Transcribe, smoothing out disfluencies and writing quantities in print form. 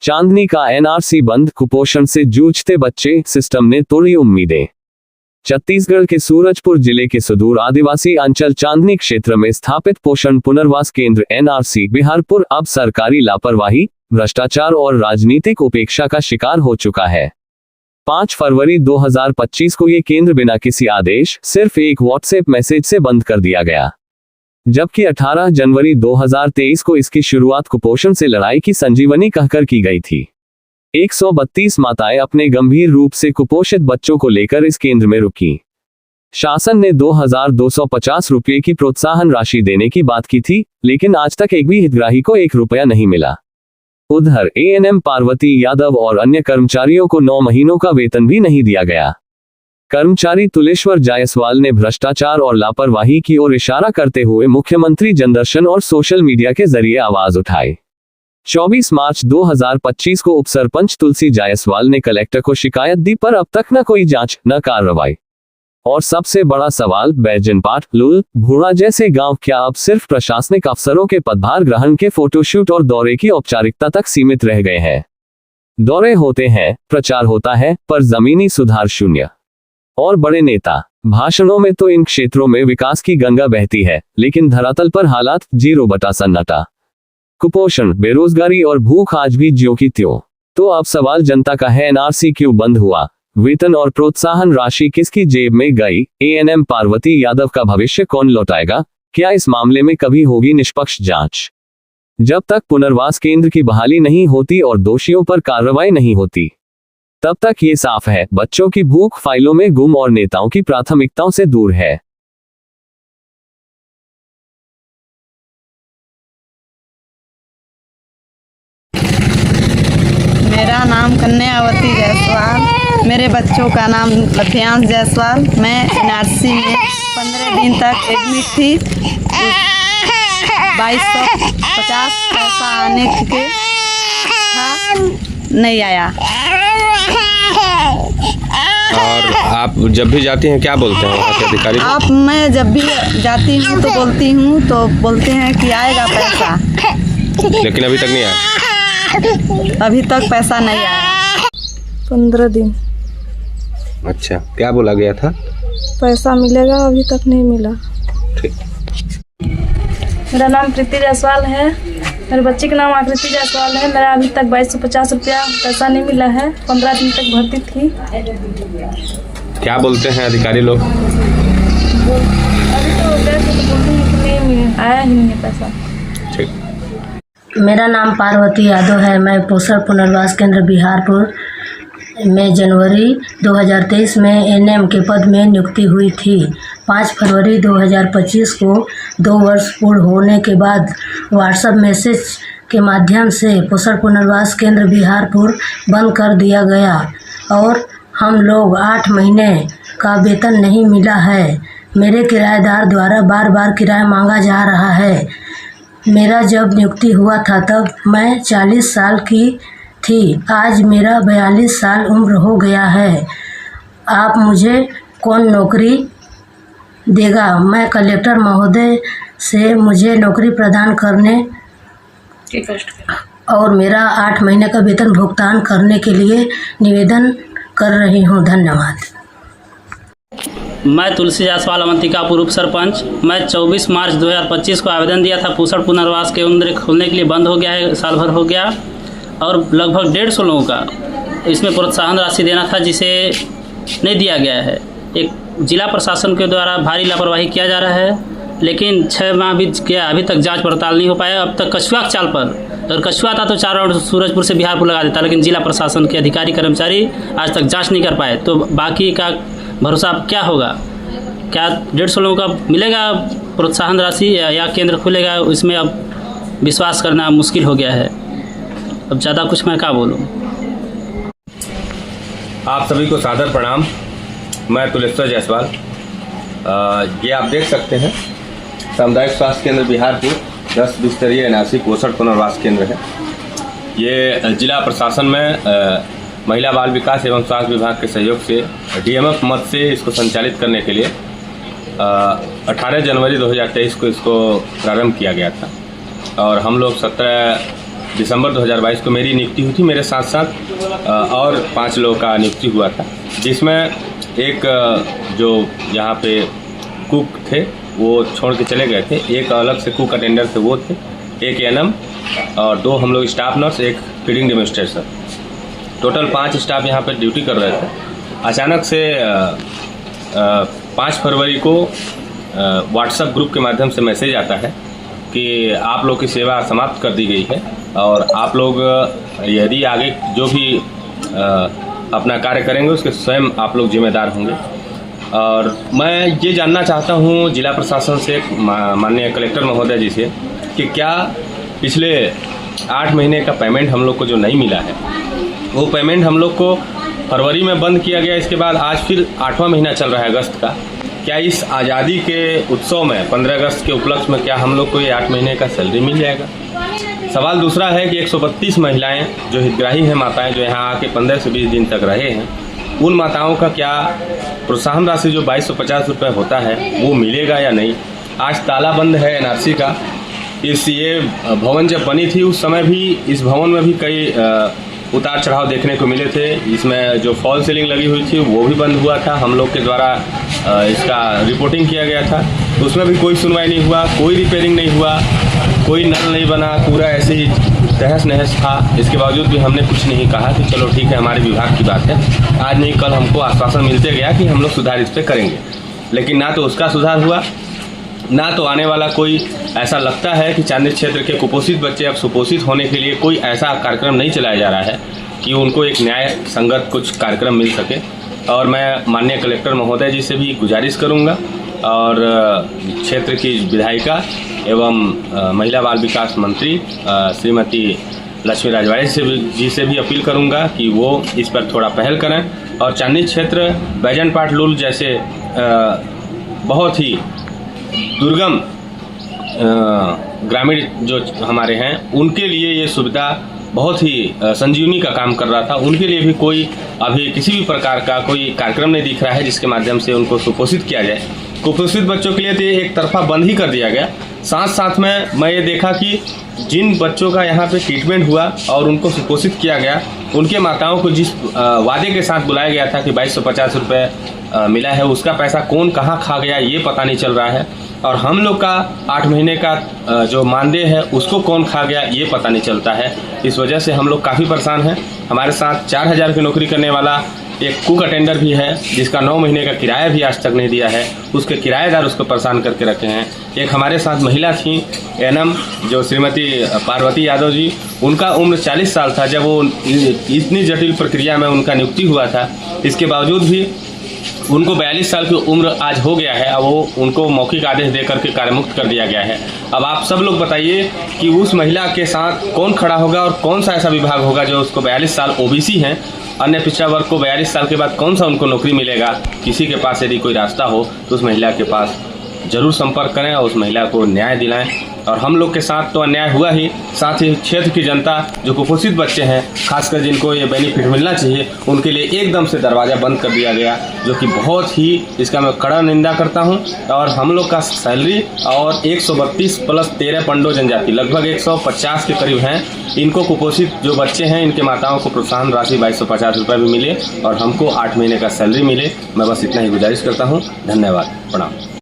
चांदनी का एनआरसी बंद, कुपोषण से जूझते बच्चे, सिस्टम ने तोड़ी उम्मीदें। छत्तीसगढ़ के सूरजपुर जिले के सुदूर आदिवासी अंचल चांदनी क्षेत्र में स्थापित पोषण पुनर्वास केंद्र एनआरसी बिहारपुर अब सरकारी लापरवाही, भ्रष्टाचार और राजनीतिक उपेक्षा का शिकार हो चुका है। 5 फरवरी 2025 को ये केंद्र बिना किसी आदेश, सिर्फ एक व्हाट्सएप मैसेज से बंद कर दिया गया, जबकि 18 जनवरी 2023 को इसकी शुरुआत कुपोषण से लड़ाई की संजीवनी कहकर की गई थी। 132 माताएं अपने गंभीर रूप से कुपोषित बच्चों को लेकर इस केंद्र में रुकी। शासन ने 2250 रुपये की प्रोत्साहन राशि देने की बात की थी, लेकिन आज तक एक भी हितग्राही को 1 रुपया नहीं मिला। उधर एएनएम पार्वती यादव और अन्य कर्मचारियों को 9 महीनों का वेतन भी नहीं दिया गया। कर्मचारी तुलेश्वर जायसवाल ने भ्रष्टाचार और लापरवाही की ओर इशारा करते हुए मुख्यमंत्री जनदर्शन और सोशल मीडिया के जरिए आवाज उठाई। 24 मार्च 2025 को उपसरपंच तुलसी जायसवाल ने कलेक्टर को शिकायत दी, पर अब तक न कोई जांच, न कार्रवाई। और सबसे बड़ा सवाल, बैजनपाट, लुल, भूड़ा जैसे गांव क्या अब सिर्फ प्रशासनिक अफसरों के पदभार ग्रहण के फोटोशूट और दौरे की औपचारिकता तक सीमित रह गए हैं? दौरे होते हैं, प्रचार होता है, पर जमीनी सुधार शून्य। और बड़े नेता भाषणों में तो इन क्षेत्रों में विकास की गंगा बहती है, लेकिन धरातल पर हालात 0 सन्नाटा। कुपोषण, बेरोजगारी और भूख आज भी ज्यों की त्यों। तो अब सवाल जनता का है, एनआरसी क्यों बंद हुआ? वेतन और प्रोत्साहन राशि किसकी जेब में गई? एएनएम पार्वती यादव का भविष्य कौन लौटाएगा? क्या इस मामले में कभी होगी निष्पक्ष जांच? जब तक पुनर्वास केंद्र की बहाली नहीं होती और दोषियों पर कार्रवाई नहीं होती, तब तक ये साफ है, बच्चों की भूख फाइलों में गुम और नेताओं की प्राथमिकताओं से दूर है। मेरा नाम कन्यावती जायसवाल, मेरे बच्चों का नाम लभ्यांश जायसवाल। मैं एनआरसी में 15 दिन तक एडमिट थी। 2250 पैसा आने के था, नहीं आया। और आप जब भी जाती हैं क्या बोलते हैं वहाँ के अधिकारी? मैं जब भी जाती हूँ तो बोलती हूँ, तो बोलते हैं कि आएगा पैसा, लेकिन अभी तक नहीं आया। अभी तक पैसा नहीं आया। 15 दिन। अच्छा, क्या बोला गया था? पैसा मिलेगा, अभी तक नहीं मिला। ठीक। मेरा नाम प्रीति जायसवाल है, मेरे बच्चे का नाम आकृति जायसवाल है। मेरा अभी तक 2250 रुपया पैसा नहीं मिला है। 15 दिन तक भर्ती थी। क्या बोलते हैं अधिकारी लोग? अभी तो नहीं आया ही नहीं है पैसा। ठीक। मेरा नाम पार्वती यादव है। मैं पोषण पुनर्वास केंद्र बिहारपुर में जनवरी 2023 में एनएम के पद में नियुक्ति हुई थी। 5 फरवरी 2025 को 2 वर्ष पूर्ण होने के बाद व्हाट्सएप मैसेज के माध्यम से पोषण पुनर्वास केंद्र बिहारपुर बंद कर दिया गया और हम लोग 8 महीने का वेतन नहीं मिला है। मेरे किराएदार द्वारा बार बार किराया मांगा जा रहा है। मेरा जब नियुक्ति हुआ था तब मैं 40 साल की थी, आज मेरा 42 साल उम्र हो गया है। आप मुझे कौन नौकरी देगा? मैं कलेक्टर महोदय से मुझे नौकरी प्रदान करने और मेरा 8 महीने का वेतन भुगतान करने के लिए निवेदन कर रही हूँ। धन्यवाद। मैं तुलसी जायसवाल अवंतिकापुर उप सरपंच। मैं 24 मार्च 2025 को आवेदन दिया था। पोषण पुनर्वास केंद्र खोलने के लिए बंद हो गया है, साल भर हो गया और लगभग 150 लोगों का इसमें प्रोत्साहन राशि देना था, जिसे नहीं दिया गया है। एक जिला प्रशासन के द्वारा भारी लापरवाही किया जा रहा है, लेकिन 6 माह बीत गया, अभी तक जांच पड़ताल नहीं हो पाया। अब तक कछुआ के चाल पर, अगर कछुआ था तो 4 राउंड सूरजपुर से बिहारपुर लगा देता, लेकिन जिला प्रशासन के अधिकारी कर्मचारी आज तक जांच नहीं कर पाए। तो बाकी का भरोसा क्या होगा? क्या 150 लोगों का मिलेगा प्रोत्साहन राशि या केंद्र खुलेगा? इसमें अब विश्वास करना मुश्किल हो गया है। अब ज़्यादा कुछ मैं क्या बोलूँ। आप सभी को सादर प्रणाम। मैं तुलेश्वर जायसवाल। ये आप देख सकते हैं सामुदायिक स्वास्थ्य केंद्र बिहारपुर 10 बिस्तरीय एनआरसी पोषण पुनर्वास केंद्र है। ये जिला प्रशासन में महिला बाल विकास एवं स्वास्थ्य विभाग के सहयोग से डीएमएफ मद से इसको संचालित करने के लिए 18 जनवरी 2023 को इसको प्रारंभ किया गया था और हम लोग 17 दिसंबर 2022 को मेरी नियुक्ति हुई थी। मेरे साथ साथ और 5 लोगों का नियुक्ति हुआ था, जिसमें एक जो यहाँ पे कुक थे वो छोड़ के चले गए थे, एक अलग से कुक अटेंडर थे वो थे, एक एएनएम और 2 हम लोग स्टाफ नर्स, एक फीडिंग डेमोन्स्ट्रेटर। टोटल 5 स्टाफ यहाँ पर ड्यूटी कर रहे थे। अचानक से 5 फरवरी को व्हाट्सएप ग्रुप के माध्यम से मैसेज आता है कि आप लोग की सेवा समाप्त कर दी गई है और आप लोग यदि आगे जो भी अपना कार्य करेंगे उसके स्वयं आप लोग जिम्मेदार होंगे। और मैं ये जानना चाहता हूँ जिला प्रशासन से, माननीय कलेक्टर महोदय जी से, कि क्या पिछले 8 महीने का पेमेंट हम लोग को जो नहीं मिला है, वो पेमेंट हम लोग को फरवरी में बंद किया गया, इसके बाद आज फिर 8वां महीना चल रहा है अगस्त का, क्या इस आज़ादी के उत्सव में 15 अगस्त के उपलक्ष्य में क्या हम लोग को ये 8 महीने का सैलरी मिल जाएगा? सवाल दूसरा है कि 132 महिलाएं जो हितग्राही हैं, माताएं जो यहाँ आके 15 से 20 दिन तक रहे हैं, उन माताओं का क्या प्रोत्साहन राशि जो 2250 रुपये होता है वो मिलेगा या नहीं? आज ताला बंद है एनआरसी का। ये भवन जब बनी थी उस समय भी इस भवन में भी कई उतार चढ़ाव देखने को मिले थे। इसमें जो फॉल सीलिंग लगी हुई थी वो भी बंद हुआ था, हम लोग के द्वारा इसका रिपोर्टिंग किया गया था, उसमें भी कोई सुनवाई नहीं हुआ, कोई रिपेयरिंग नहीं हुआ, कोई नल नहीं बना, पूरा ऐसे ही तहस नहस था। इसके बावजूद भी हमने कुछ नहीं कहा कि चलो ठीक है हमारे विभाग की बात है, आज नहीं कल हमको आश्वासन मिलते गया कि हम लोग सुधार इस पर करेंगे, लेकिन ना तो उसका सुधार हुआ, ना तो आने वाला कोई ऐसा लगता है कि चांदनी क्षेत्र के कुपोषित बच्चे अब सुपोषित होने के लिए कोई ऐसा कार्यक्रम नहीं चलाया जा रहा है कि उनको एक न्याय संगत कुछ कार्यक्रम मिल सके। और मैं माननीय कलेक्टर महोदय जी से भी गुजारिश करूंगा और क्षेत्र की विधायिका एवं महिला बाल विकास मंत्री श्रीमती लक्ष्मी राजवाड़ी जी से भी अपील करूंगा कि वो इस पर थोड़ा पहल करें और चांदनी क्षेत्र बैजनपाट लूल जैसे बहुत ही दुर्गम ग्रामीण जो हमारे हैं उनके लिए ये सुविधा बहुत ही संजीवनी का काम कर रहा था। उनके लिए भी कोई अभी किसी भी प्रकार का कोई कार्यक्रम नहीं दिख रहा है जिसके माध्यम से उनको सुपोषित किया जाए। कुपोषित बच्चों के लिए तो एक तरफा बंद ही कर दिया गया। साथ साथ में मैं ये देखा कि जिन बच्चों का यहाँ पे ट्रीटमेंट हुआ और उनको सुपोषित किया गया, उनके माताओं को जिस वादे के साथ बुलाया गया था कि 2250 रुपये मिला है, उसका पैसा कौन कहाँ खा गया ये पता नहीं चल रहा है। और हम लोग का 8 महीने का जो मानदेय है उसको कौन खा गया ये पता नहीं चलता है। इस वजह से हम लोग काफ़ी परेशान हैं। हमारे साथ 4000 की नौकरी करने वाला एक कुक अटेंडर भी है जिसका 9 महीने का किराया भी आज तक नहीं दिया है, उसके किराएदार उसको परेशान करके रखे हैं। एक हमारे साथ महिला थी एनएम जो श्रीमती पार्वती यादव जी, उनका उम्र 40 साल था जब वो इतनी जटिल प्रक्रिया में उनका नियुक्ति हुआ था। इसके बावजूद भी उनको 42 साल की उम्र आज हो गया है, अब वो उनको मौखिक आदेश दे करके कार्यमुक्त कर दिया गया है। अब आप सब लोग बताइए कि उस महिला के साथ कौन खड़ा होगा और कौन सा ऐसा विभाग होगा जो उसको 42 साल ओबीसी हैं, अन्य पिछड़ा वर्ग को 42 साल के बाद कौन सा उनको नौकरी मिलेगा? किसी के पास यदि कोई रास्ता हो तो उस महिला के पास जरूर संपर्क करें और उस महिला को न्याय दिलाएं। और हम लोग के साथ तो अन्याय हुआ ही, साथ ही क्षेत्र की जनता जो कुपोषित बच्चे हैं, खासकर जिनको ये बेनिफिट मिलना चाहिए, उनके लिए एकदम से दरवाज़ा बंद कर दिया गया, जो कि बहुत ही इसका मैं कड़ा निंदा करता हूं। और हम लोग का सैलरी और 132 प्लस 13 पंडो जनजाति लगभग 150 के करीब हैं, इनको कुपोषित जो बच्चे हैं इनके माताओं को प्रोत्साहन राशि 2250 रुपये भी मिले और हमको 8 महीने का सैलरी मिले। मैं बस इतना ही गुजारिश करता हूँ। धन्यवाद, प्रणाम।